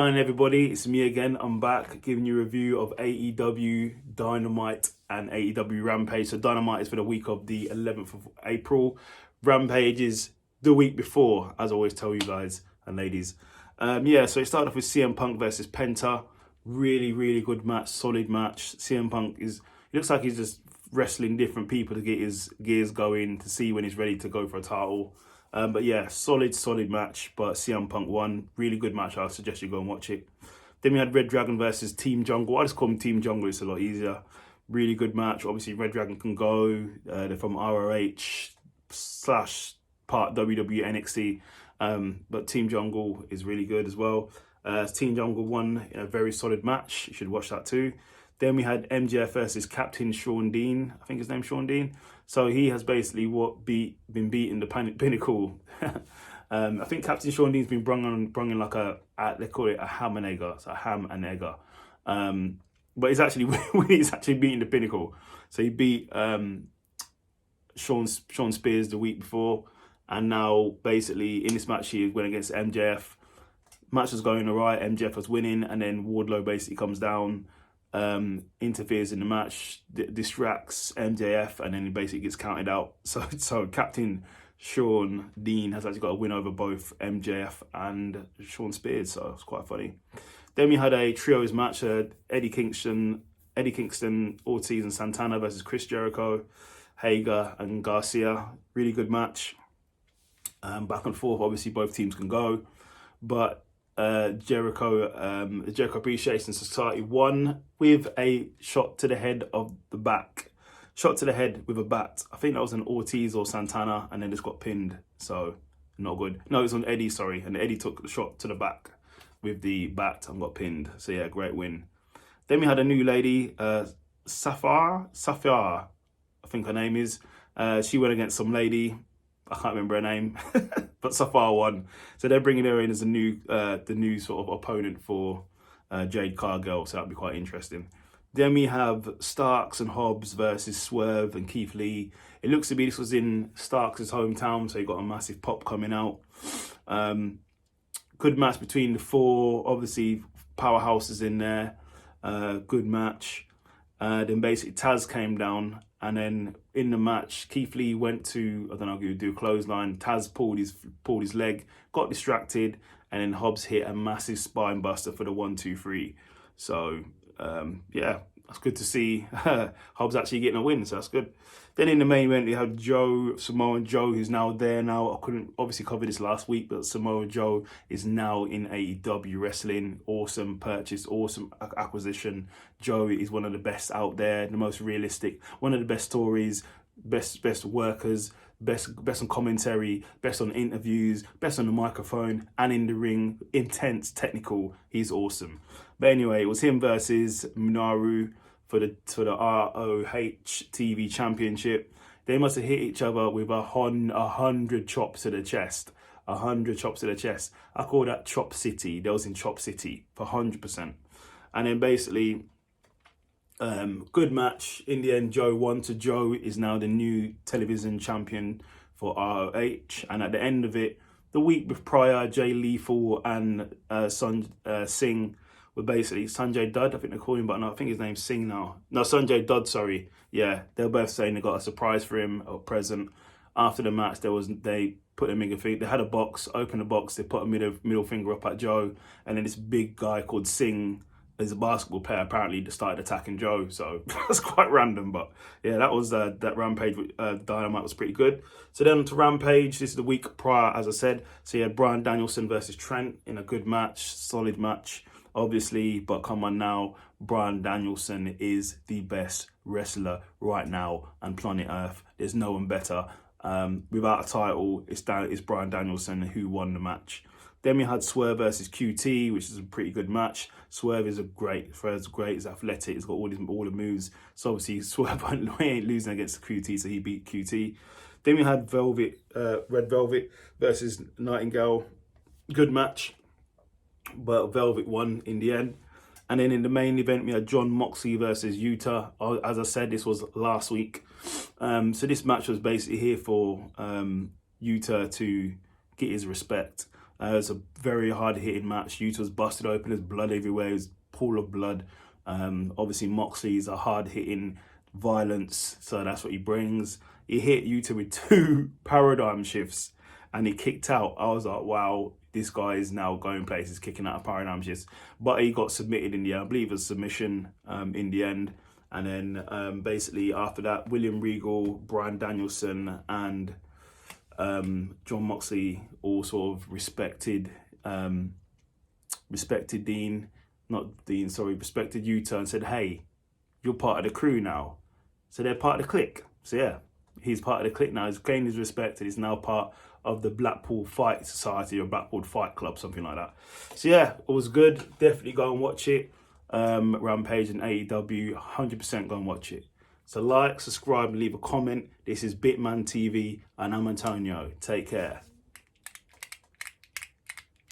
Hi everybody, it's me again. I'm back giving you a review of AEW Dynamite and AEW Rampage. So Dynamite is for the week of the 11th of April. Rampage is the week before, as I always tell you guys and ladies. So it started off with CM Punk versus Penta. Really good match, solid match. CM Punk it looks like he's just wrestling different people to get his gears going, to see when he's ready to go for a title. Solid match, but CM Punk won. Really good match. I suggest you go and watch it. Then we had Red Dragon versus Team Jungle. I just call them Team Jungle, it's a lot easier. Really good match. Obviously, Red Dragon can go. They're from ROH / part WWE NXT. But Team Jungle is really good as well. Team Jungle won in a very solid match. You should watch that too. Then we had MJF versus Captain Sean Dean. I think his name's Sean Dean. So he has basically been beating the Pinnacle. I think Captain Sean Dean's been brung in like they call it a ham and egger. It's a ham and egger. But he's actually beating the Pinnacle. So he beat Sean Spears the week before, and now basically in this match he went against MJF. Match was going alright. MJF was winning, and then Wardlow basically comes down. Interferes in the match, distracts MJF, and then he basically gets counted out. So Captain Sean Dean has actually got a win over both MJF and Sean Spears, so it's quite funny. Then we had a trios match, Eddie Kingston, Ortiz and Santana versus Chris Jericho, Hager and Garcia. Really good match. Back and forth, obviously both teams can go, but Jericho Appreciation Society won with a shot to the head of the back. Shot to the head with a bat. I think that was an Ortiz or Santana, and then just got pinned. So, not good. No, it was on Eddie, sorry. And Eddie took the shot to the back with the bat and got pinned. So, yeah, great win. Then we had a new lady, Safar, I think her name is. She went against some lady. I can't remember her name, but Safar won. So they're bringing her in as the new sort of opponent for Jade Cargill. So that'll be quite interesting. Then we have Starks and Hobbs versus Swerve and Keith Lee. It looks to be this was in Starks' hometown, so he got a massive pop coming out. Good match between the four. Obviously, powerhouses in there. Good match. Then basically Taz came down, and then in the match, Keith Lee went to, I don't know, do a clothesline. Taz pulled his leg, got distracted, and then Hobbs hit a massive spine buster for the 1-2-3. So that's good to see Hobbs actually getting a win, so that's good. Then in the main event, we have Samoa Joe, who's now there now. I couldn't obviously cover this last week, but Samoa Joe is now in AEW wrestling. Awesome purchase, awesome acquisition. Joe is one of the best out there, the most realistic, one of the best stories, best workers, best on commentary, best on interviews, best on the microphone and in the ring. Intense, technical. He's awesome. But anyway, it was him versus Minoru for the ROH TV Championship. They must have hit each other with 100 chops to the chest. 100 chops to the chest. I call that Chop City. They was in Chop City for 100%. And then basically, good match. In the end, Joe won. So Joe is now the new television champion for ROH. And at the end of it, the week prior, Jay Lethal and Singh were basically Sanjay Dutt, I think they're calling him, but no, I think his name's Singh now. No, Sanjay Dutt, sorry. Yeah, they're both saying they got a surprise for him, a present. After the match, they put a middle finger. They had a box, opened the box, they put a middle finger up at Joe, and then this big guy called Singh, is a basketball player, apparently started attacking Joe. So that's quite random, but yeah, that was that Rampage with Dynamite was pretty good. So then to Rampage, this is the week prior, as I said. So you had Bryan Danielson versus Trent in a good match, solid match, obviously, but come on now, Bryan Danielson is the best wrestler right now on planet Earth. There's no one better. Without a title, it's Bryan Danielson who won the match. Then we had Swerve versus QT, which is a pretty good match. Swerve is great, he's athletic, he's got all the moves. So obviously Swerve ain't losing against QT, so he beat QT. Then we had Red Velvet versus Nightingale. Good match, but Velvet won in the end. And then in the main event, we had John Moxie versus Utah. As I said, this was last week. So this match was basically here for Utah to get his respect. It was a very hard-hitting match. Yuta was busted open. There's blood everywhere. It was a pool of blood. Obviously, Moxie is a hard-hitting violence, so that's what he brings. He hit Yuta with 2 paradigm shifts, and he kicked out. I was like, wow, this guy is now going places, kicking out of paradigm shifts. But he got submitted in the end. I believe it was submission in the end. And then basically after that, William Regal, Bryan Danielson, and Jon Moxley all sort of respected respected Yuta and said, hey, you're part of the crew now. So they're part of the clique. So yeah, he's part of the clique now. He's gained his respect and he's now part of the Blackpool Fight Society or Blackpool Fight Club, something like that. So yeah, it was good. Definitely go and watch it. Rampage and AEW, 100% go and watch it. So like, subscribe, and leave a comment. This is Bitman TV, and I'm Antonio. Take care.